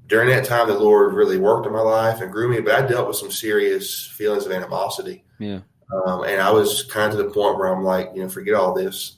during that time, the Lord really worked in my life and grew me, but I dealt with some serious feelings of animosity. Yeah. And I was kind of to the point where I'm like, forget all this.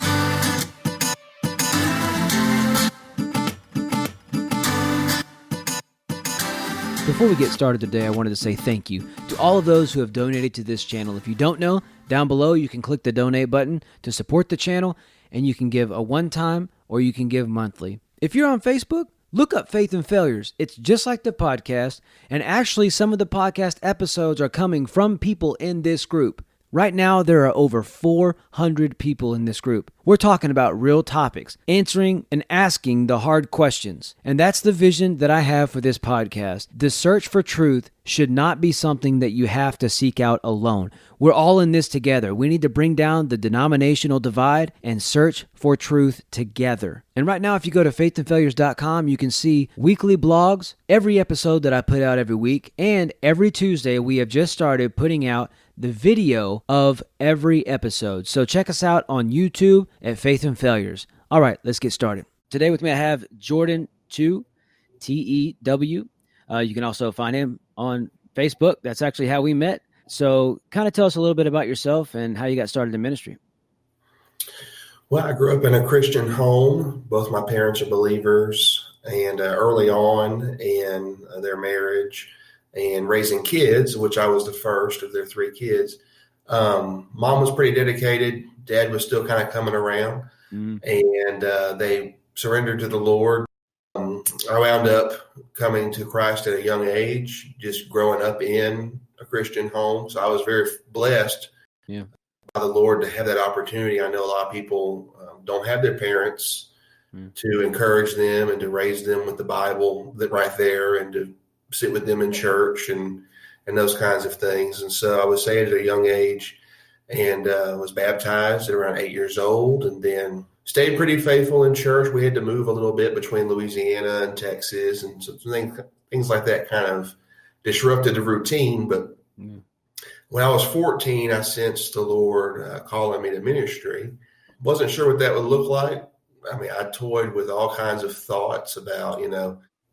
Before we get started today, I wanted to say thank you to all of those who have donated to this channel. If you don't know, down below you can click the donate button to support the channel, and you can give a one-time or you can give monthly. If you're on Facebook, look up Faith and Failures. It's just like the podcast, and actually some of the podcast episodes are coming from people in this group. Right now, there are over 400 people in this group. We're talking about real topics, answering and asking the hard questions. And that's the vision that I have for this podcast. The search for truth should not be something that you have to seek out alone. We're all in this together. We need to bring down the denominational divide and search for truth together. And right now, if you go to faithandfailures.com, you can see weekly blogs, every episode that I put out every week, and every Tuesday we have just started putting out the video of every episode. So check us out on YouTube at Faith and Failures. All right, let's get started. Today with me I have Jordan Tew, T-E-W. You can also find him on Facebook. That's actually how we met. So kind of tell us a little bit about yourself and how you got started in ministry. Well, I grew up in a Christian home. Both my parents are believers, and early on in their marriage and raising kids, which I was the first of their three kids, mom was pretty dedicated. Dad was still kind of coming around, and they surrendered to the Lord. I wound up coming to Christ at a young age, just growing up in a Christian home. So I was very blessed by the Lord to have that opportunity. I know a lot of people don't have their parents to encourage them and to raise them with the Bible right there and to sit with them in church and those kinds of things. And so I was saved at a young age and was baptized at around 8 years old, and then stayed pretty faithful in church. We had to move a little bit between Louisiana and Texas, and so things like that kind of disrupted the routine. But when I was 14, I sensed the Lord calling me to ministry. Wasn't sure what that would look like. I mean, I toyed with all kinds of thoughts about,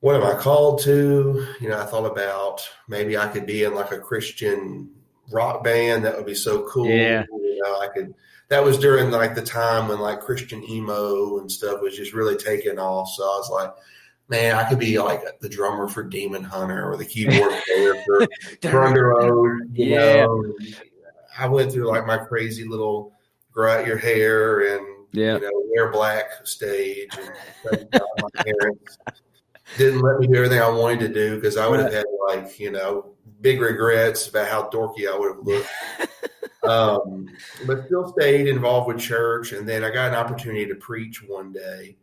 what am I called to? I thought about maybe I could be in like a Christian rock band. That would be so cool. Yeah. That was during like the time when like Christian emo and stuff was just really taking off. So I was like, man, I could be like the drummer for Demon Hunter or the keyboard player for Thunder Road. You know, I went through like my crazy little grow out your hair and wear black stage. And my parents didn't let me do everything I wanted to do because I would have had like, big regrets about how dorky I would have looked. But still stayed involved with church. And then I got an opportunity to preach one day.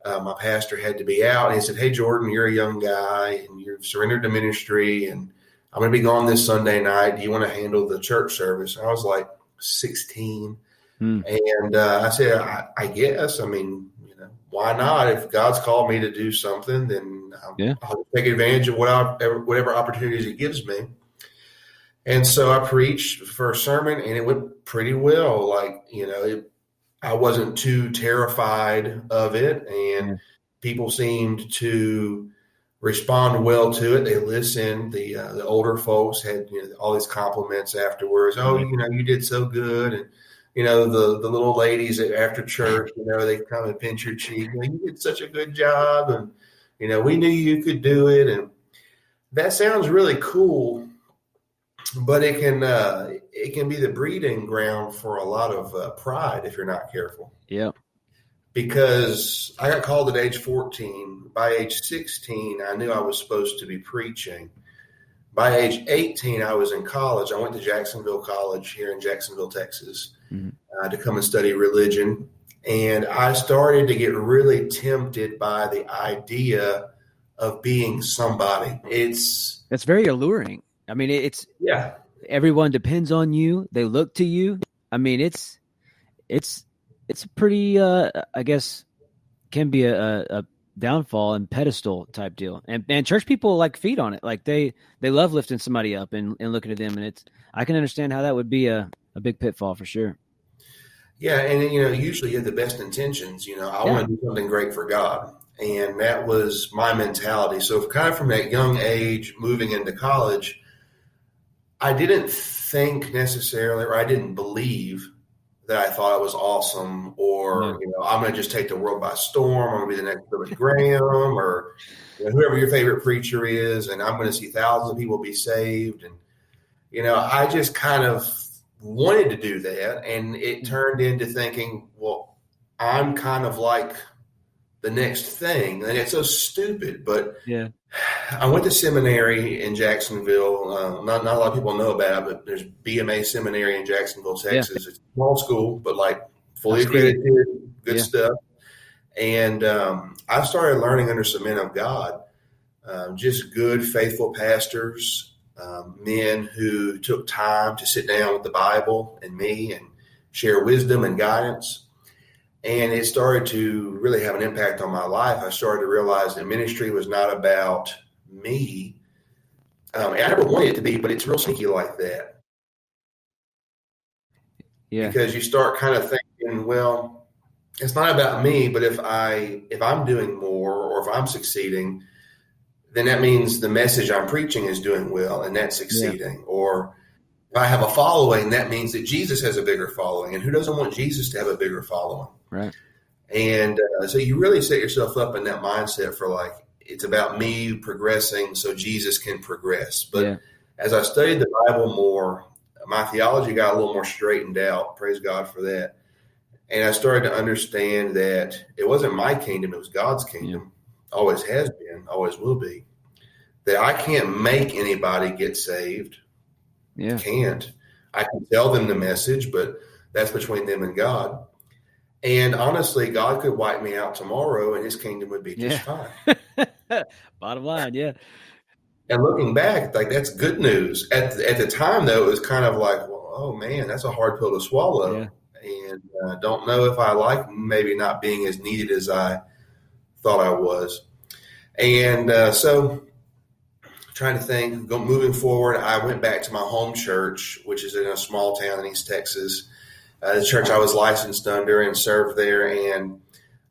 My pastor had to be out, and he said, "Hey, Jordan, you're a young guy and you've surrendered to ministry, and I'm going to be gone this Sunday night. Do you want to handle the church service?" I was like 16. And I said, I guess. I mean, why not? If God's called me to do something, then I'll take advantage of whatever opportunities he gives me. And so I preached the first sermon, and it went pretty well. Like, I wasn't too terrified of it, and people seemed to respond well to it. They listened. The older folks had all these compliments afterwards. Oh, you did so good, and the little ladies after church, they come and pinch your cheek. You did such a good job, and we knew you could do it, and that sounds really cool. But it can be the breeding ground for a lot of pride if you're not careful. Yeah. Because I got called at age 14. By age 16, I knew I was supposed to be preaching. By age 18, I was in college. I went to Jacksonville College here in Jacksonville, Texas, to come and study religion. And I started to get really tempted by the idea of being somebody. It's very alluring. I mean, everyone depends on you. They look to you. I mean, it's a pretty, I guess, can be a downfall and pedestal type deal. And church people like feed on it. Like they love lifting somebody up and looking at them. And I can understand how that would be a big pitfall for sure. Yeah. And usually you have the best intentions, I want to do something great for God. And that was my mentality. So kind of from that young age, moving into college, I didn't think necessarily, or I didn't believe that I thought it was awesome, or I'm going to just take the world by storm. I'm going to be the next Billy Graham, or whoever your favorite preacher is, and I'm going to see thousands of people be saved. And I just kind of wanted to do that, and it turned into thinking, well, I'm kind of like the next thing, and it's so stupid, but yeah. I went to seminary in Jacksonville. Not a lot of people know about it, but there's BMA Seminary in Jacksonville, Texas. It's a small school, but like fully accredited, good stuff. And I started learning under some men of God, just good, faithful pastors, men who took time to sit down with the Bible and me and share wisdom and guidance. And it started to really have an impact on my life. I started to realize that ministry was not about me. And I never wanted it to be, but it's real sneaky like that. Yeah. Because you start kind of thinking, well, it's not about me, but if I'm doing more, or if I'm succeeding, then that means the message I'm preaching is doing well, and that's succeeding. Or if I have a following, that means that Jesus has a bigger following. And who doesn't want Jesus to have a bigger following? Right. And so you really set yourself up in that mindset for like, it's about me progressing so Jesus can progress. But as I studied the Bible more, my theology got a little more straightened out. Praise God for that. And I started to understand that it wasn't my kingdom, it was God's kingdom. Always has been, always will be. That I can't make anybody get saved. Yeah. Can't. I can tell them the message, but that's between them and God. And honestly, God could wipe me out tomorrow and his kingdom would be just fine. Bottom line, And looking back, like that's good news. At the time, though, it was kind of like, well, oh man, that's a hard pill to swallow. Yeah. And don't know if I like maybe not being as needed as I thought I was. And so trying to think, moving forward, I went back to my home church, which is in a small town in East Texas. The church I was licensed under and served there. And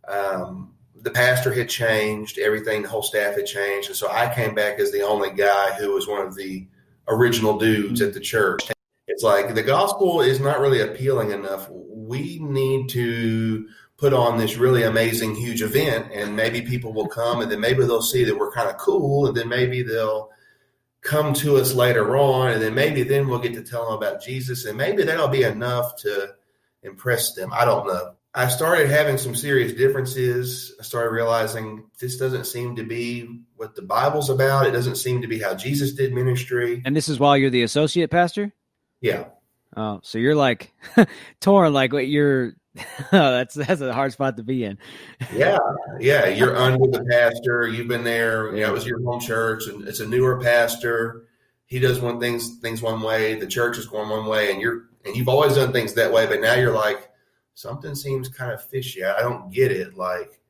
the pastor had changed, everything, the whole staff had changed. And so I came back as the only guy who was one of the original dudes at the church. It's like the gospel is not really appealing enough. We need to put on this really amazing, huge event, and maybe people will come, and then maybe they'll see that we're kind of cool, and then maybe they'll come to us later on, and then maybe then we'll get to tell them about Jesus, and maybe that'll be enough to impress them. I don't know. I started having some serious differences. I started realizing this doesn't seem to be what the Bible's about. It doesn't seem to be how Jesus did ministry. And this is while you're the associate pastor? Yeah. Oh, so you're like torn, like what you're that's a hard spot to be in. Yeah. You're under the pastor. You've been there. It was your home church, and it's a newer pastor. He does things one way. The church is going one way, and you've always done things that way. But now you're like, something seems kind of fishy. I don't get it. Like,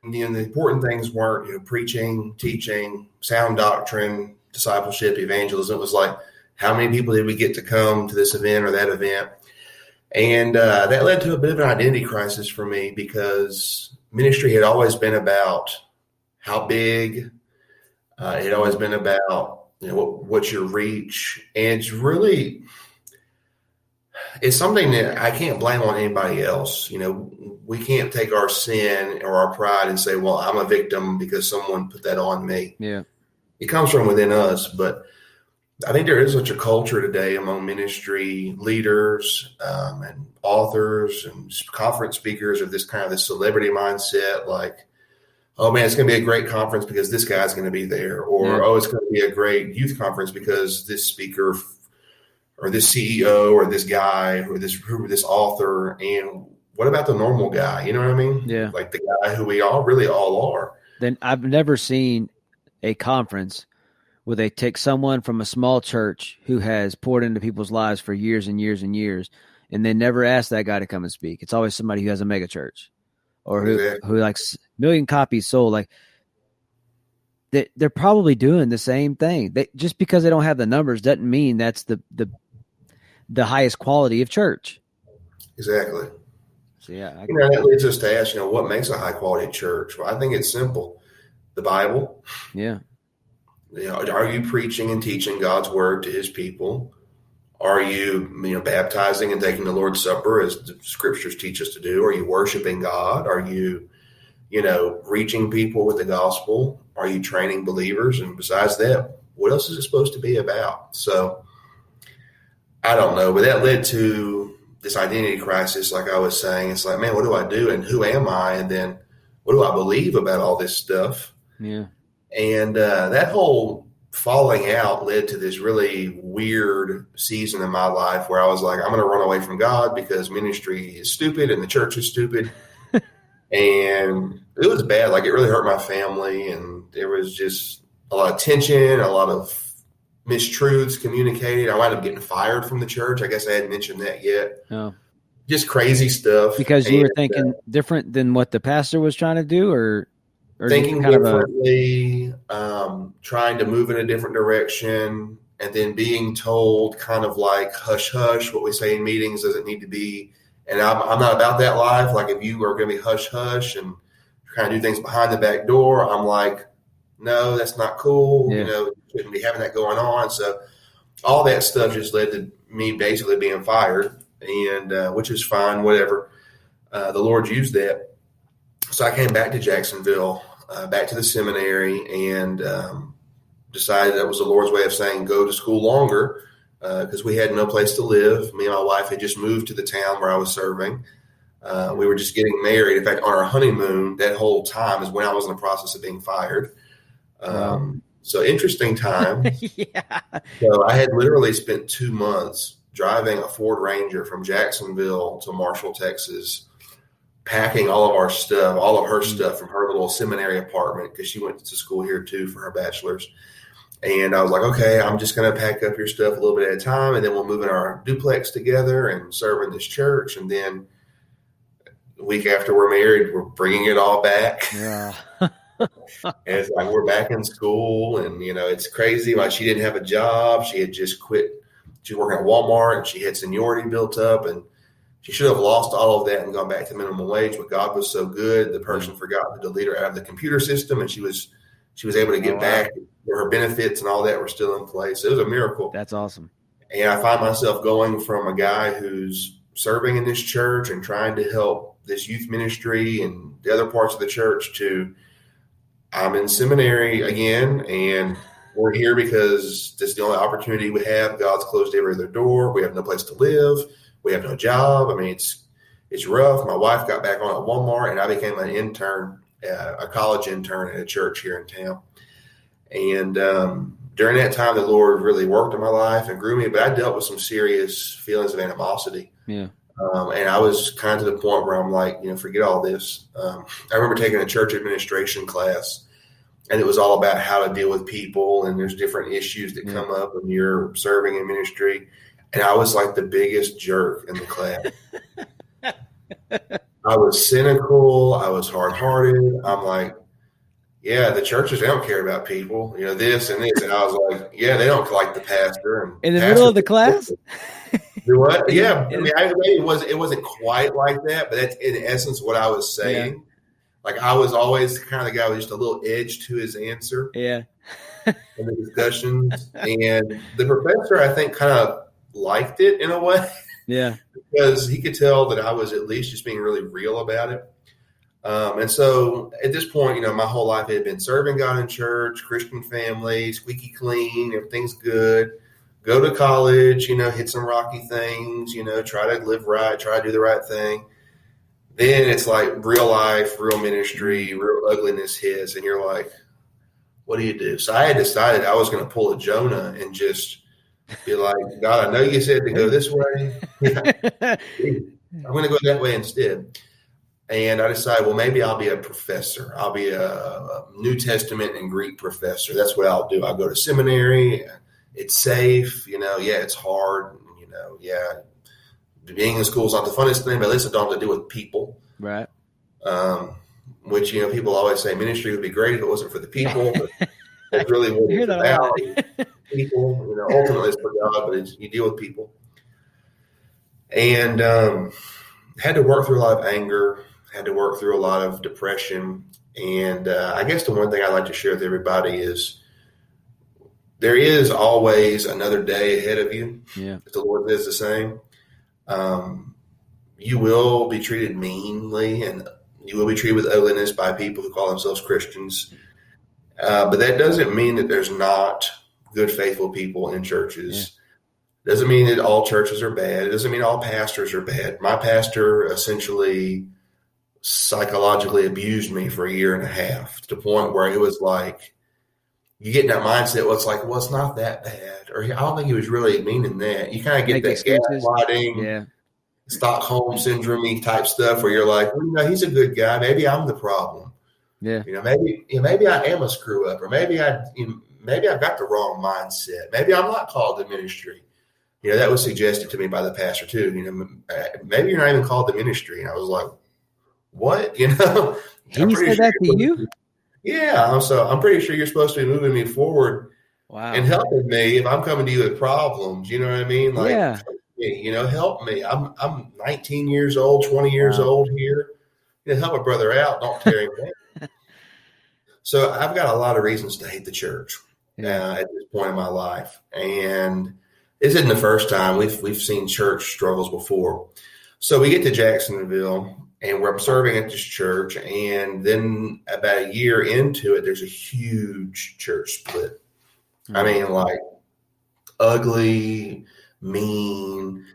the important things weren't preaching, teaching, sound doctrine, discipleship, evangelism. It was like, how many people did we get to come to this event or that event? And that led to a bit of an identity crisis for me, because ministry had always been about how big. It had always been about what's your reach, and it's something that I can't blame on anybody else. We can't take our sin or our pride and say, well, I'm a victim because someone put that on me. Yeah, it comes from within us, but I think there is such a culture today among ministry leaders and authors and conference speakers of this celebrity mindset. Like, oh man, it's going to be a great conference because this guy's going to be there. Or, oh, it's going to be a great youth conference because this speaker or this CEO or this guy or this author. And what about the normal guy? You know what I mean? Yeah. Like the guy who we all really all are. Then I've never seen a conference where they take someone from a small church who has poured into people's lives for years and years and years, and they never ask that guy to come and speak. It's always somebody who has a mega church or who likes million copies sold. Like they're probably doing the same thing. Just because they don't have the numbers doesn't mean that's the highest quality of church. Exactly. Yeah. That leads us to ask, what makes a high quality church? Well, I think it's simple. The Bible. Yeah. Are you preaching and teaching God's word to his people? Are you, baptizing and taking the Lord's Supper as the scriptures teach us to do? Are you worshiping God? Are you, reaching people with the gospel? Are you training believers? And besides that, what else is it supposed to be about? So I don't know, but that led to this identity crisis. Like I was saying, it's like, man, what do I do? And who am I? And then what do I believe about all this stuff? Yeah. And that whole falling out led to this really weird season in my life where I was like, I'm going to run away from God because ministry is stupid and the church is stupid. And it was bad. Like, it really hurt my family. And there was just a lot of tension, a lot of mistruths communicated. I wound up getting fired from the church. I guess I hadn't mentioned that yet. Oh. Just crazy stuff. Because you were thinking different than what the pastor was trying to do, or thinking differently, trying to move in a different direction, and then being told kind of like, hush, hush, what we say in meetings doesn't need to be. And I'm not about that life. Like, if you are going to be hush, hush and kind of do things behind the back door, I'm like, no, that's not cool. Yeah. You shouldn't be having that going on. So all that stuff just led to me basically being fired, and which is fine, whatever. The Lord used that. So I came back to Jacksonville, back to the seminary, and decided that was the Lord's way of saying, go to school longer, because we had no place to live. Me and my wife had just moved to the town where I was serving. We were just getting married. In fact, on our honeymoon, that whole time is when I was in the process of being fired. So interesting time. Yeah. So I had literally spent 2 months driving a Ford Ranger from Jacksonville to Marshall, Texas, packing all of our stuff, all of her stuff from her little seminary apartment, because she went to school here too for her bachelor's. And I was like, okay, I'm just going to pack up your stuff a little bit at a time, and then we'll move in our duplex together and serve in this church. And then the week after we're married, we're bringing it all back. Yeah. And it's like, we're back in school, and, it's crazy. Like, she didn't have a job. She had just quit. She was working at Walmart, and she had seniority built up, and she should have lost all of that and gone back to minimum wage. But God was so good. The person forgot to delete her out of the computer system, and she was able to get back. Her benefits and all that were still in place. It was a miracle. That's awesome. And I find myself going from a guy who's serving in this church and trying to help this youth ministry and the other parts of the church to, I'm in seminary again, and we're here because this is the only opportunity we have. God's closed every other door. We have no place to live. We have no job. I mean, it's rough. My wife got back on at Walmart, and I became an intern, a college intern at a church here in town. And during that time, the Lord really worked in my life and grew me, but I dealt with some serious feelings of animosity. Yeah. And I was kind of to the point where I'm like, forget all this. I remember taking a church administration class, and it was all about how to deal with people. And there's different issues that come up when you're serving in ministry. And I was like the biggest jerk in the class. I was cynical. I was hard-hearted. I'm like, yeah, the churches, they don't care about people, this and this. And I was like, yeah, they don't like the pastor. And in the middle of the class? Do what? Yeah. I mean, it wasn't quite like that, but that's in essence what I was saying. Yeah. Like, I was always kind of the guy with just a little edge to his answer. Yeah. In the discussions. And the professor, I think, kind of liked it in a way. Yeah. Because he could tell that I was at least just being really real about it. And so at this point, my whole life had been serving God in church, Christian family, squeaky clean, everything's good. Go to college, hit some rocky things, try to live right, try to do the right thing. Then it's like real life, real ministry, real ugliness hits, and you're like, what do you do? So I had decided I was going to pull a Jonah and just be like, God, I know you said to go this way. I'm going to go that way instead. And I decided, well, maybe I'll be a professor. I'll be a New Testament and Greek professor. That's what I'll do. I'll go to seminary. It's safe. It's hard. Being in school is not the funnest thing, but at least I don't have to deal with people. Right. Which, people always say ministry would be great if it wasn't for the people. But that's really what it's about. People, ultimately it's for God, but you deal with people. And had to work through a lot of anger, had to work through a lot of depression. And I guess the one thing I'd like to share with everybody is there is always another day ahead of you. Yeah. If the Lord says the same. You will be treated meanly and you will be treated with ugliness by people who call themselves Christians. But that doesn't mean that there's not good, faithful people in churches. Yeah. Doesn't mean that all churches are bad. It doesn't mean all pastors are bad. My pastor essentially psychologically abused me for a year and a half to the point where it was like, you get in that mindset, well, it's like, well, it's not that bad. Or I don't think he was really meaning that. You kind of get that gaslighting, Stockholm syndrome type stuff where you're like, well, he's a good guy. Maybe I'm the problem. Yeah. Maybe I am a screw up, or maybe I've got the wrong mindset. Maybe I'm not called to ministry. That was suggested to me by the pastor too. Maybe you're not even called to ministry. And I was like, what? He said that to you? Yeah. So I'm pretty sure you're supposed to be moving me forward and helping me if I'm coming to you with problems. You know what I mean? Like, help me. I'm 19 years old, 20 years old here. Help a brother out. Don't tear him down. So I've got a lot of reasons to hate the church at this point in my life. And this isn't the first time. We've seen church struggles before. So we get to Jacksonville and I'm serving at this church. And then about a year into it, there's a huge church split. Mm-hmm. I mean, like ugly, mean,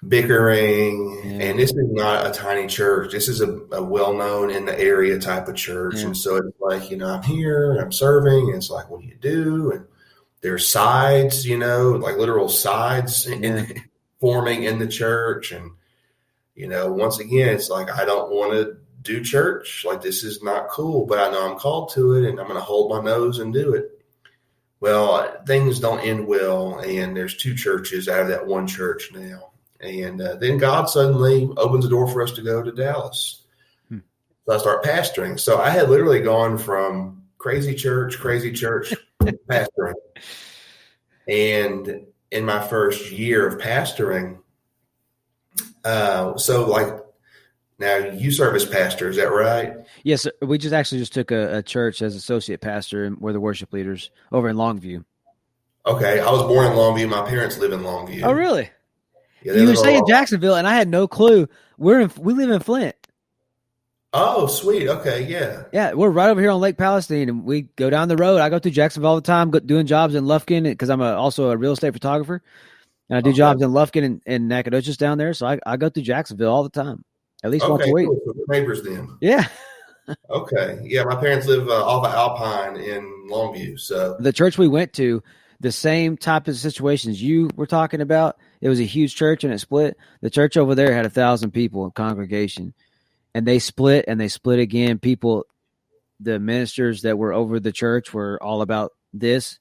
bickering. Yeah. And this is not a tiny church. This is a well-known in the area type of church. Yeah. And so it's like, I'm here, I'm serving. And it's like, what do you do? And there's sides, like literal sides forming in the church. And, once again, it's like, I don't want to do church. Like, this is not cool, but I know I'm called to it and I'm going to hold my nose and do it. Well, things don't end well. And there's two churches out of that one church now. And then God suddenly opens the door for us to go to Dallas. So I start pastoring. So I had literally gone from crazy church, pastoring. And in my first year of pastoring, now you serve as pastor, is that right? Yes, we just took a church as associate pastor, and we're the worship leaders over in Longview. Okay, I was born in Longview. My parents live in Longview. Oh, really? Yeah, you were saying Jacksonville, and I had no clue. We live in Flint. Oh, sweet. Okay, yeah. Yeah, we're right over here on Lake Palestine, and we go down the road. I go through Jacksonville all the time, doing jobs in Lufkin because I'm also a real estate photographer, and I do jobs in Lufkin and Nacogdoches down there. So I go through Jacksonville all the time, at least once a week. Cool. So the neighbors then. Yeah. Okay. Yeah, my parents live off of Alpine in Longview. So the church we went to, the same type of situations you were talking about. It was a huge church and it split. The church over there had 1,000 people in congregation, and they split again. People, the ministers that were over the church were all about this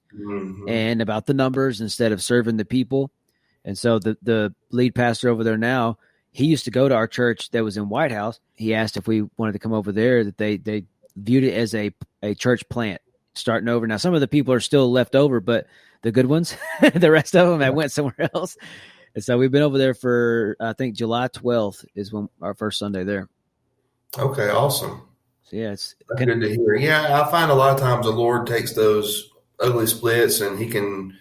and about the numbers instead of serving the people. And so the lead pastor over there now, he used to go to our church that was in White House. He asked if we wanted to come over there, that they viewed it as a church plant starting over. Now, some of the people are still left over, but the good ones, the rest of them have went somewhere else. And so we've been over there for, I think July 12th is when our first Sunday there. Okay, awesome. So yeah, that's good to hear. Yeah, I find a lot of times the Lord takes those ugly splits and he can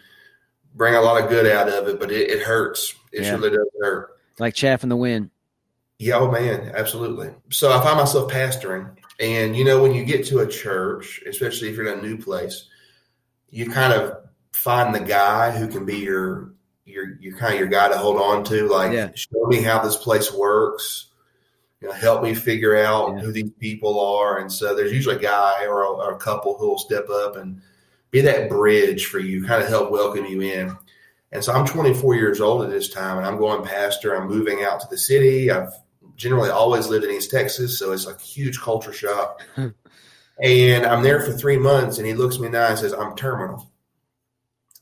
bring a lot of good out of it, but it hurts. It really does hurt. Like chaff in the wind. Yeah, oh man, absolutely. So I find myself pastoring, and when you get to a church, especially if you're in a new place, you kind of find the guy who can be your guy to hold on to. Like, show me how this place works. Help me figure out who these people are. And so there's usually a guy or a couple who will step up and be that bridge for you, kind of help welcome you in. And so I'm 24 years old at this time, and I'm going pastor. I'm moving out to the city. I've generally always lived in East Texas, so it's like a huge culture shock. And I'm there for 3 months, and he looks me in the eye and says, I'm terminal.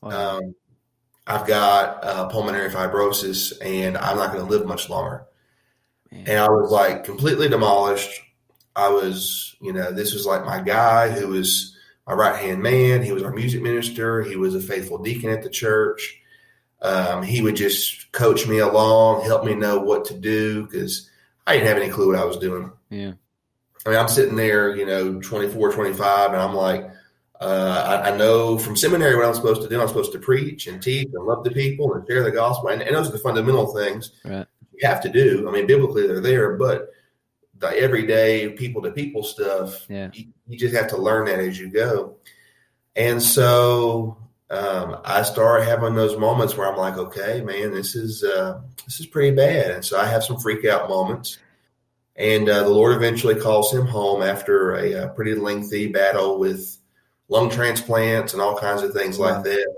Wow. I've got pulmonary fibrosis, and I'm not going to live much longer. Man. And I was like completely demolished. I was, this was like my guy who was my right-hand man. He was our music minister. He was a faithful deacon at the church. He would just coach me along, help me know what to do, because I didn't have any clue what I was doing. Yeah. I mean, I'm sitting there, 24, 25, and I'm like, I know from seminary what I'm supposed to do. I'm supposed to preach and teach and love the people and share the gospel. And those are the fundamental things Right. you have to do. I mean, biblically they're there, but the everyday people to people stuff, Yeah. you just have to learn that as you go. And so I started having those moments where I'm like, okay, man, this is pretty bad. And so I have some freak out moments. And the Lord eventually calls him home after a pretty lengthy battle with lung transplants and all kinds of things like that.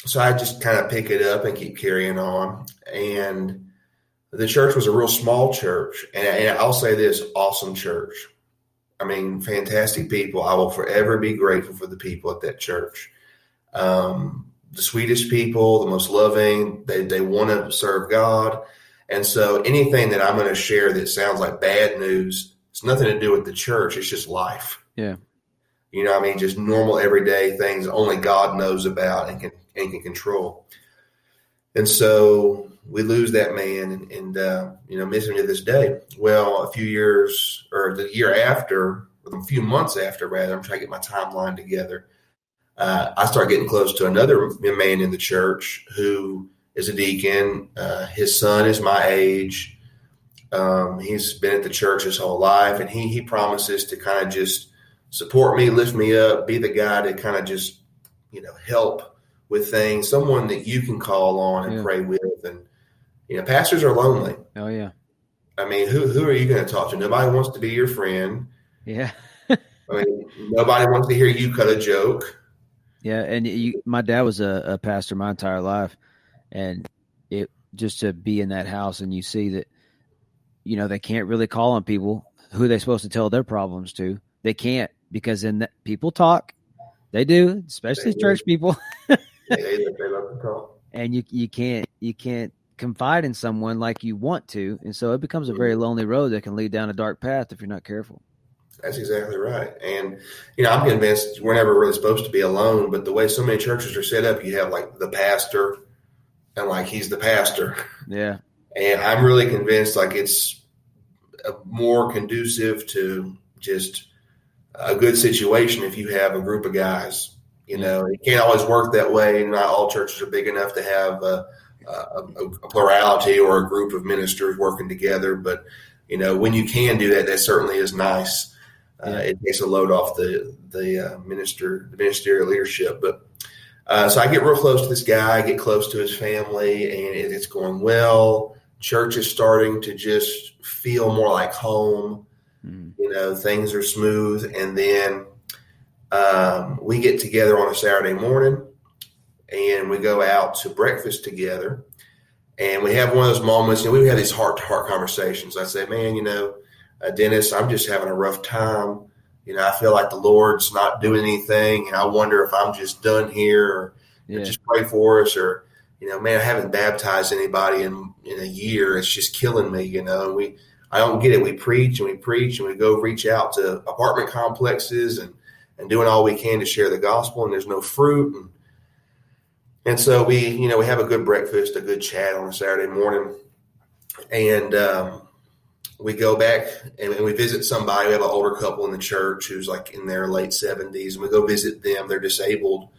So I just kind of pick it up and keep carrying on. And the church was a real small church. And I'll say this, awesome church. I mean, fantastic people. I will forever be grateful for the people at that church. The sweetest people, the most loving. They want to serve God. And so anything that I'm going to share that sounds like bad news, it's nothing to do with the church. It's just life. Yeah. You know what I mean? Just normal everyday things only God knows about and can control. And so we lose that man and miss him to this day. Well, a few months after, rather, I'm trying to get my timeline together. I start getting close to another man in the church who is a deacon. His son is my age. He's been at the church his whole life, and he promises to kind of just support me, lift me up, be the guy to kind of just, help with things, someone that you can call on and pray with. And, pastors are lonely. Oh, yeah. I mean, who are you going to talk to? Nobody wants to be your friend. Yeah. I mean, nobody wants to hear you cut a joke. Yeah. And my dad was a pastor my entire life. And it just to be in that house and you see that, they can't really call on people who they're supposed to tell their problems to. They can't, because then people talk. They do, especially church people. They love to talk. And you can't confide in someone like you want to. And so it becomes a very lonely road that can lead down a dark path if you're not careful. That's exactly right. And, I'm convinced we're never really supposed to be alone, but the way so many churches are set up, you have like the pastor and like he's the pastor. Yeah. And I'm really convinced like it's more conducive to just a good situation if you have a group of guys. It can't always work that way. Not all churches are big enough to have a plurality or a group of ministers working together. But, when you can do that, that certainly is nice. It takes a load off the ministerial leadership. But so I get real close to this guy, I get close to his family, and it's going well. Church is starting to just feel more like home. Things are smooth. And then we get together on a Saturday morning and we go out to breakfast together. And we have one of those moments, we have these heart-to-heart conversations. I say, man, Dennis, I'm just having a rough time. I feel like the Lord's not doing anything. And I wonder if I'm just done here or just pray for us or, man, I haven't baptized anybody in a year. It's just killing me, and I don't get it. We preach and we go reach out to apartment complexes and doing all we can to share the gospel, and there's no fruit. And so we have a good breakfast, a good chat on a Saturday morning. And we go back and we visit somebody. We have an older couple in the church who's like in their late 70s. And we go visit them. They're disabled.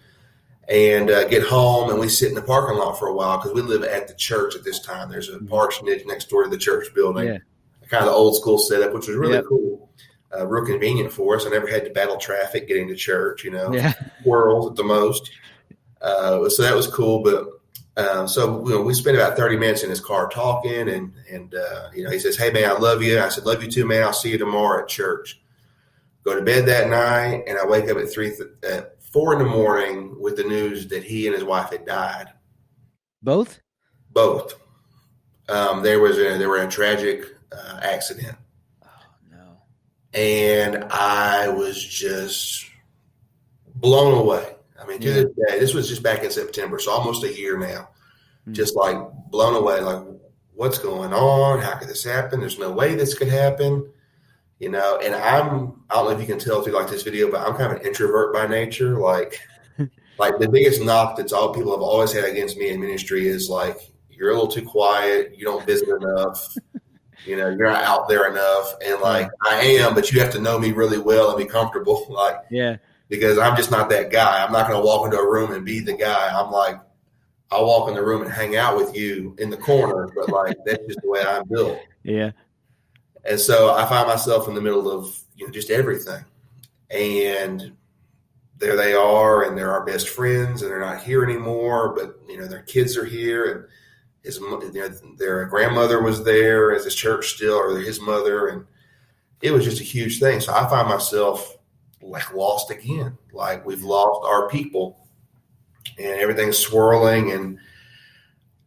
And get home and we sit in the parking lot for a while because we live at the church at this time. There's a parsonage next door to the church building. Yeah. Kind of the old school setup, which was really cool. Real convenient for us. I never had to battle traffic getting to church, whirls at the most. So that was cool. But so we spent about 30 minutes in his car talking, and he says, "Hey man, I love you." I said, "Love you too, man. I'll see you tomorrow at church." Go to bed that night, and I wake up at 4 a.m. with the news that he and his wife had died. Both. They were in a tragic accident. Oh no! And I was just blown away. I mean, to this day, this was just back in September, so almost a year now. Just like blown away, like what's going on? How could this happen? There's no way this could happen. And I don't know if you can tell through like this video, but I'm kind of an introvert by nature. Like the biggest knock that's all people have always had against me in ministry is like, you're a little too quiet. You don't visit enough. You're not out there enough. And like, I am, but you have to know me really well and be comfortable. Like, Yeah. Because I'm just not that guy. I'm not going to walk into a room and be the guy. I'm like, I'll walk in the room and hang out with you in the corner, but like, that's just the way I'm built. Yeah. And so I find myself in the middle of, just everything. And there they are, and they're our best friends, and they're not here anymore, but their kids are here, and their grandmother was there as his church still, or his mother, and it was just a huge thing. So I find myself like lost again, like we've lost our people, and everything's swirling. And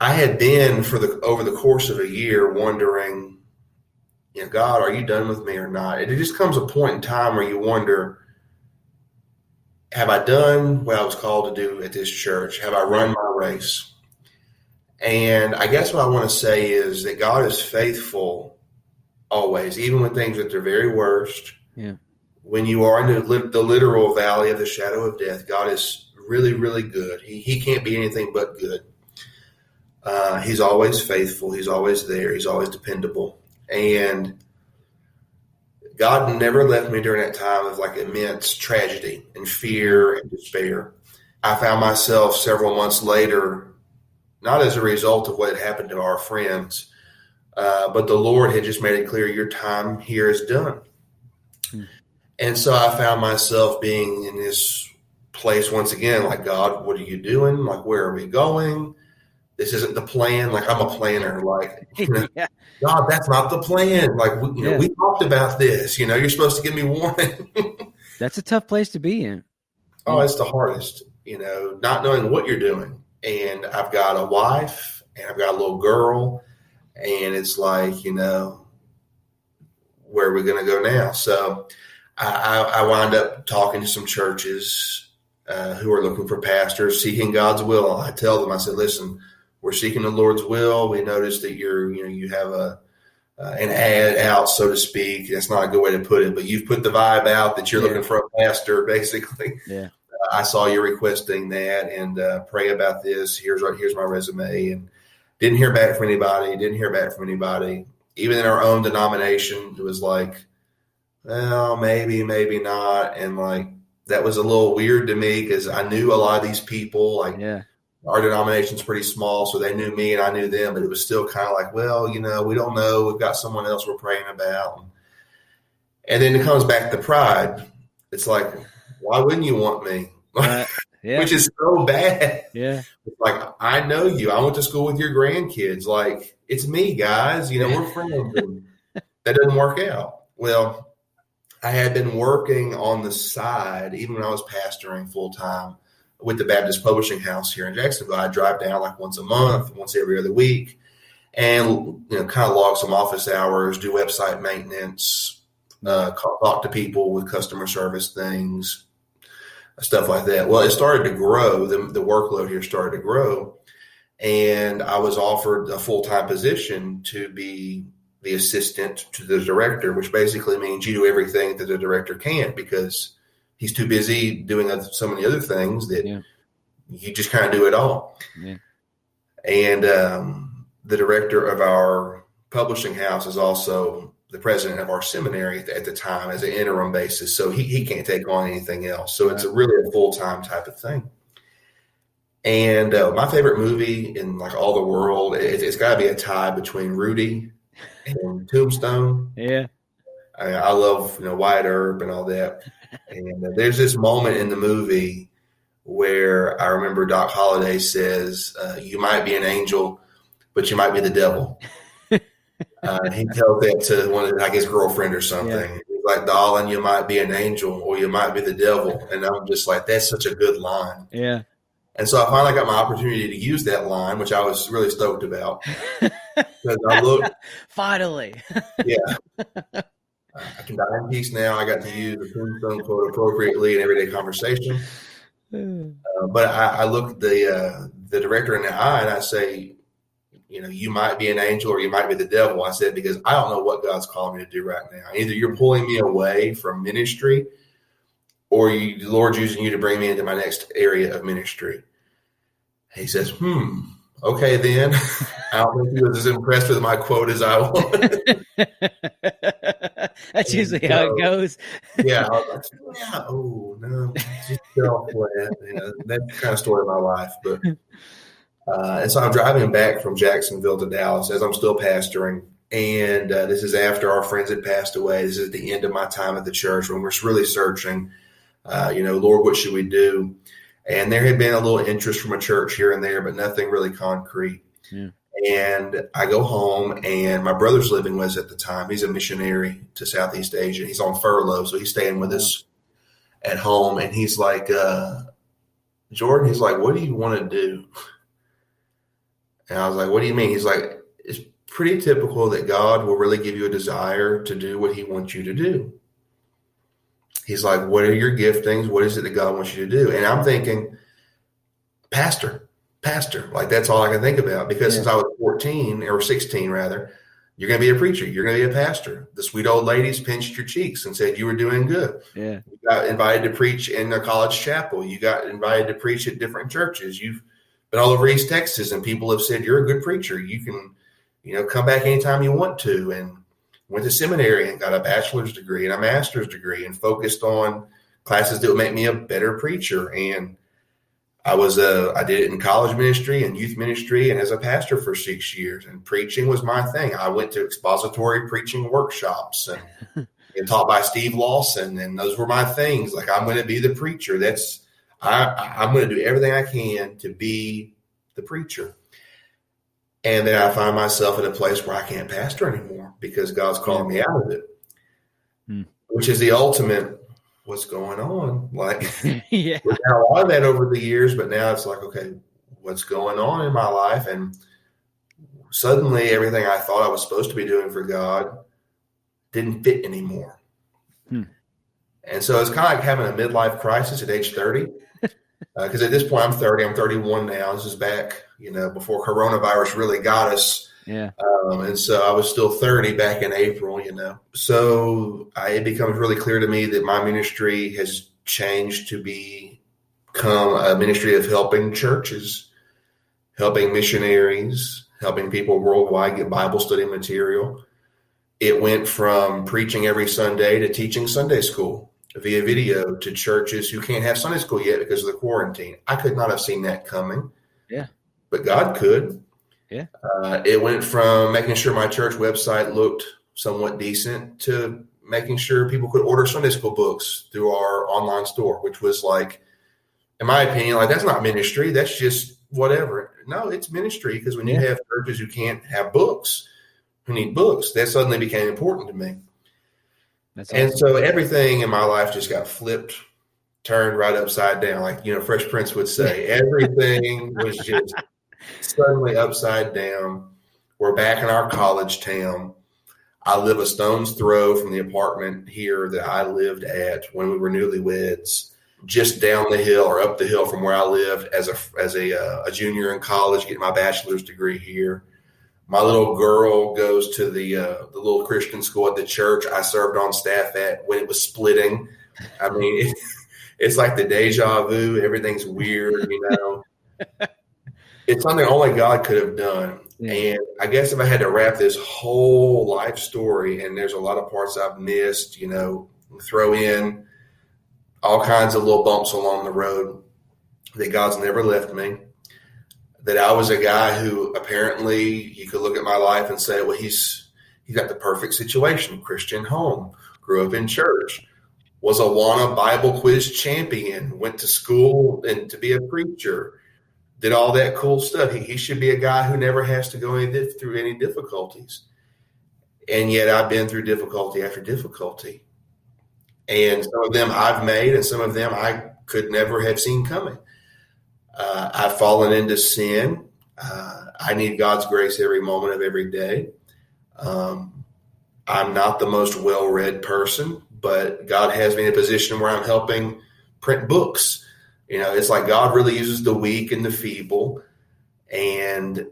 I had been over the course of a year wondering, God, are you done with me or not? And it just comes a point in time where you wonder, have I done what I was called to do at this church? Have I run my race? And I guess what I want to say is that God is faithful always, even when things at their very worst. Yeah. When you are in the literal valley of the shadow of death, God is really, really good. He can't be anything but good. He's always faithful. He's always there. He's always dependable. And God never left me during that time of like immense tragedy and fear and despair. I found myself several months later, not as a result of what had happened to our friends, but the Lord had just made it clear, your time here is done. And so I found myself being in this place once again, like, God, what are you doing? Like, where are we going? This isn't the plan. Like, I'm a planner. Like, Yeah. God, that's not the plan. Like, we talked about this. You're supposed to give me warning. That's a tough place to be in. Oh, it's the hardest, not knowing what you're doing. And I've got a wife and I've got a little girl, and it's like, where are we going to go now? So I wind up talking to some churches who are looking for pastors, seeking God's will. I tell them, I said, listen, we're seeking the Lord's will. We noticed that you have an ad out, so to speak. That's not a good way to put it, but you've put the vibe out that you're looking for a pastor, basically. Yeah. I saw you requesting that, and pray about this. Here's my resume, and didn't hear back from anybody. Even in our own denomination, it was like, well, maybe not. And like, that was a little weird to me because I knew a lot of these people. Like, our denomination's pretty small, so they knew me and I knew them, but it was still kind of like, well, we don't know. We've got someone else we're praying about. And then it comes back to pride. It's like, why wouldn't you want me? Which is so bad. Yeah. It's like, I know you. I went to school with your grandkids. Like, it's me, guys. We're friends. And that doesn't work out. Well, I had been working on the side, even when I was pastoring full time with the Baptist Publishing House here in Jacksonville. I drive down like once a month, once every other week, and kind of log some office hours, do website maintenance, talk to people with customer service things, stuff like that. Well, it started to grow. The workload here started to grow, and I was offered a full-time position to be the assistant to the director, which basically means you do everything that the director can't because he's too busy doing so many other things that you just kind of do it all. Yeah. And the director of our publishing house is also the president of our seminary at the time as an interim basis. So he can't take on anything else. So it's really a full-time type of thing. And my favorite movie in like all the world, it's got to be a tie between Rudy and Tombstone. Yeah. I love, Wyatt Earp and all that. And there's this moment in the movie where I remember Doc Holliday says, you might be an angel, but you might be the devil. He tells that to one of his girlfriend or something. Yeah. He's like, darling, you might be an angel or you might be the devil. And I'm just like, that's such a good line. Yeah. And so I finally got my opportunity to use that line, which I was really stoked about. Because I looked. Finally. Yeah. I can die in peace now. I got to use the Tombstone quote appropriately in everyday conversation. But I look the director in the eye and I say, you might be an angel or you might be the devil. I said, because I don't know what God's calling me to do right now. Either you're pulling me away from ministry or the Lord's using you to bring me into my next area of ministry. He says, Okay, then. I don't think he was as impressed with my quote as I was. That's And usually how it so, goes. yeah, I was like, yeah, oh, no, just fell flat. That's the kind of story of my life. But and so I'm driving back from Jacksonville to Dallas as I'm still pastoring. And this is after our friends had passed away. This is the end of my time at the church when we're really searching, Lord, what should we do? And there had been a little interest from a church here and there, but nothing really concrete. Yeah. And I go home, and my brother's living with us at the time. He's a missionary to Southeast Asia. He's on furlough, so he's staying with us at home. And he's like, Jordan, he's like, what do you want to do? And I was like, what do you mean? He's like, it's pretty typical that God will really give you a desire to do what he wants you to do. He's like, what are your giftings? What is it that God wants you to do? And I'm thinking, pastor. Like, that's all I can think about, because since I was 14 or 16, rather, you're going to be a preacher. You're going to be a pastor. The sweet old ladies pinched your cheeks and said you were doing good. Yeah. You got invited to preach in a college chapel. You got invited to preach at different churches. You've been all over East Texas, and people have said you're a good preacher. You can, come back anytime you want to. And went to seminary and got a bachelor's degree and a master's degree and focused on classes that would make me a better preacher. And I did it in college ministry and youth ministry and as a pastor for 6 years, and preaching was my thing. I went to expository preaching workshops and taught by Steve Lawson, and those were my things. Like, I'm going to be the preacher. I'm going to do everything I can to be the preacher. And then I find myself in a place where I can't pastor anymore because God's calling me out of it, which is the ultimate, what's going on? Like, Yeah. we've had a lot of that over the years, but now it's like, okay, what's going on in my life? And suddenly everything I thought I was supposed to be doing for God didn't fit anymore. And so it's kind of like having a midlife crisis at age 30. Because at this point, I'm 30. I'm 31 now. This is back, before coronavirus really got us. Yeah. And so I was still 30 back in April, So it becomes really clear to me that my ministry has changed to become a ministry of helping churches, helping missionaries, helping people worldwide get Bible study material. It went from preaching every Sunday to teaching Sunday school via video to churches who can't have Sunday school yet because of the quarantine. I could not have seen that coming. Yeah. But God could. Yeah. It went from making sure my church website looked somewhat decent to making sure people could order Sunday school books through our online store, which was like, in my opinion, like, that's not ministry. That's just whatever. No, it's ministry, because when you have churches who can't have books, who need books, that suddenly became important to me. And so everything in my life just got flipped, turned right upside down. Like, Fresh Prince would say, everything was just suddenly upside down. We're back in our college town. I live a stone's throw from the apartment here that I lived at when we were newlyweds, just down the hill or up the hill from where I lived as a junior in college, getting my bachelor's degree here. My little girl goes to the little Christian school at the church I served on staff at when it was splitting. I mean, it's like the deja vu. Everything's weird, It's something only God could have done. Yeah. And I guess if I had to wrap this whole life story, and there's a lot of parts I've missed, throw in all kinds of little bumps along the road, that God's never left me. That I was a guy who apparently you could look at my life and say, well, he's got the perfect situation, Christian home, grew up in church, was a WANA Bible quiz champion, went to school and to be a preacher, did all that cool stuff. He should be a guy who never has to go through any difficulties. And yet I've been through difficulty after difficulty. And some of them I've made, and some of them I could never have seen coming. I've fallen into sin. I need God's grace every moment of every day. I'm not the most well-read person, but God has me in a position where I'm helping print books. It's like God really uses the weak and the feeble. And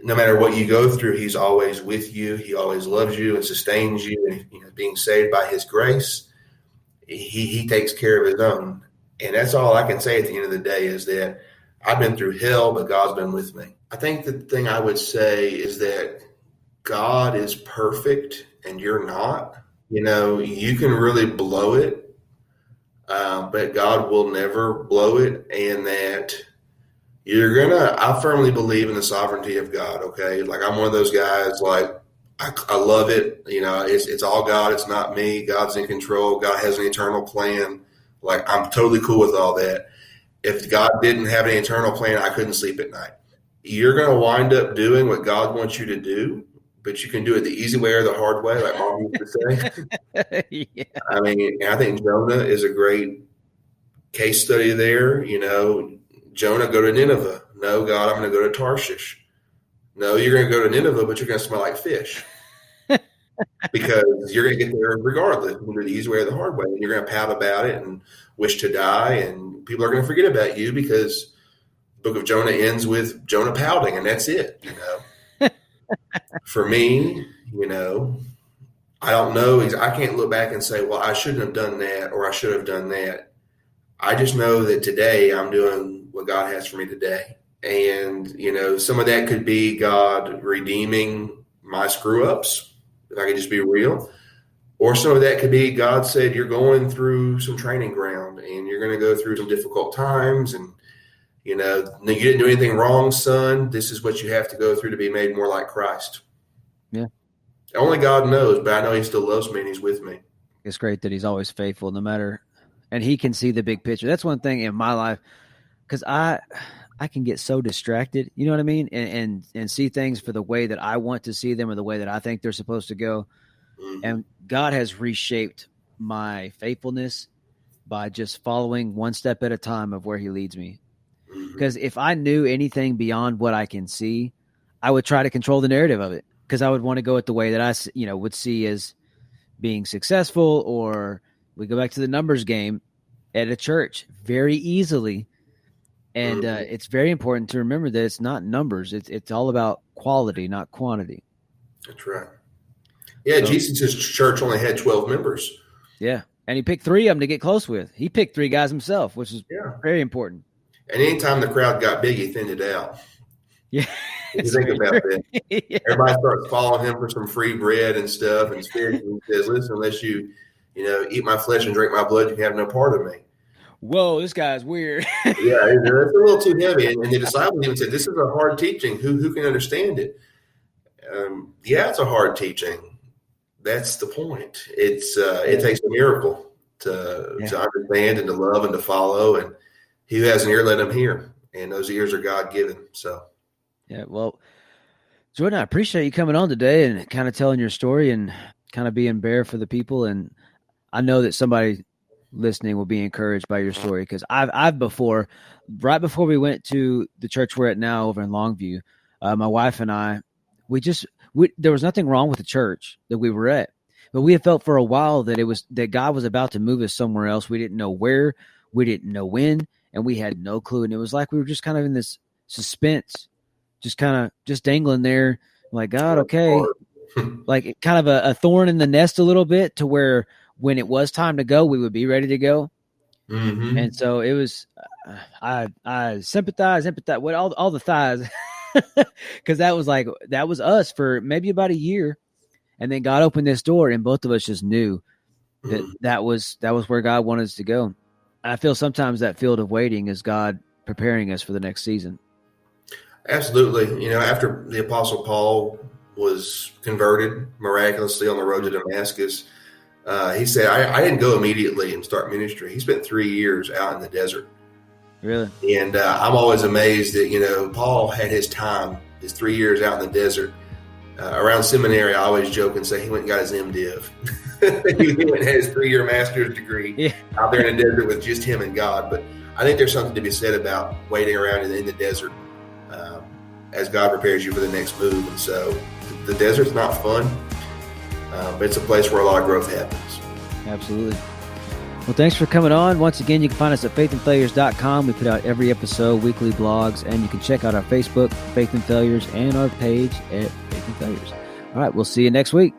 no matter what you go through, he's always with you. He always loves you and sustains you. And being saved by his grace, he takes care of his own. And that's all I can say at the end of the day, is that I've been through hell, but God's been with me. I think the thing I would say is that God is perfect and you're not. You can really blow it, but God will never blow it. And that I firmly believe in the sovereignty of God. Okay. Like I'm one of those guys, like I love it. It's all God. It's not me. God's in control. God has an eternal plan. Like I'm totally cool with all that. If God didn't have an eternal plan, I couldn't sleep at night. You're going to wind up doing what God wants you to do, but you can do it the easy way or the hard way, like Mom used to say. Yeah. I mean, I think Jonah is a great case study there. Jonah, go to Nineveh. No, God, I'm going to go to Tarshish. No, you're going to go to Nineveh, but you're going to smell like fish. Because you're going to get there regardless, whether the easy way or the hard way. And you're going to pout about it and wish to die, and people are going to forget about you because the book of Jonah ends with Jonah pouting, and that's it. For me, I don't know. I can't look back and say, well, I shouldn't have done that or I should have done that. I just know that today I'm doing what God has for me today. And, some of that could be God redeeming my screw ups, if I could just be real. Or some of that could be God said, you're going through some training ground and you're going to go through some difficult times. And, you didn't do anything wrong, son. This is what you have to go through to be made more like Christ. Yeah. Only God knows, but I know he still loves me and he's with me. It's great that he's always faithful no matter, and he can see the big picture. That's one thing in my life, because I can get so distracted, you know what I mean? And see things for the way that I want to see them or the way that I think they're supposed to go. Mm-hmm. And God has reshaped my faithfulness by just following one step at a time of where he leads me. Because if I knew anything beyond what I can see, I would try to control the narrative of it, because I would want to go it the way that I, would see as being successful. Or we go back to the numbers game at a church very easily. And it's very important to remember that it's not numbers. It's all about quality, not quantity. That's right. Yeah, so, Jesus' church only had 12 members. Yeah, and he picked 3 of them to get close with. He picked 3 guys himself, which is very important. And anytime the crowd got big, he thinned it out. Yeah. You think about that. Yeah. Everybody starts following him for some free bread and stuff. And he says, listen, unless you eat my flesh and drink my blood, you can have no part of me. Whoa, this guy's weird. Yeah, it's a little too heavy. And the disciples even said, this is a hard teaching. Who can understand it? Yeah, it's a hard teaching. That's the point. It takes a miracle to understand and to love and to follow. And he who has an ear, let him hear. And those ears are God-given. So, yeah, well, Jordan, I appreciate you coming on today and kind of telling your story and kind of being bare for the people. And I know that somebody listening will be encouraged by your story, because I've before, right before we went to the church we're at now over in Longview, my wife and I, there was nothing wrong with the church that we were at, but we had felt for a while that God was about to move us somewhere else. We didn't know where, we didn't know when, and we had no clue. And it was like we were just kind of in this suspense, just dangling there, like, God, okay, like kind of a thorn in the nest a little bit, to where when it was time to go, we would be ready to go. Mm-hmm. And so it was, I sympathize, what all the thighs, because that was us for maybe about a year. And then God opened this door, and both of us just knew that was where God wanted us to go. I feel sometimes that field of waiting is God preparing us for the next season. Absolutely. After the Apostle Paul was converted miraculously on the road to Damascus, he said, I didn't go immediately and start ministry. He spent 3 years out in the desert. Really? And I'm always amazed that, Paul had his time, his 3 years out in the desert. Around seminary, I always joke and say he went and got his MDiv. He went and had his 3-year master's degree out there in the desert with just him and God. But I think there's something to be said about waiting around in the desert as God prepares you for the next move. And so the desert's not fun, but it's a place where a lot of growth happens. Absolutely. Well, thanks for coming on. Once again, you can find us at faithandfailures.com. We put out every episode, weekly blogs, and you can check out our Facebook, Faith and Failures, and our page at Faith and Failures. All right, we'll see you next week.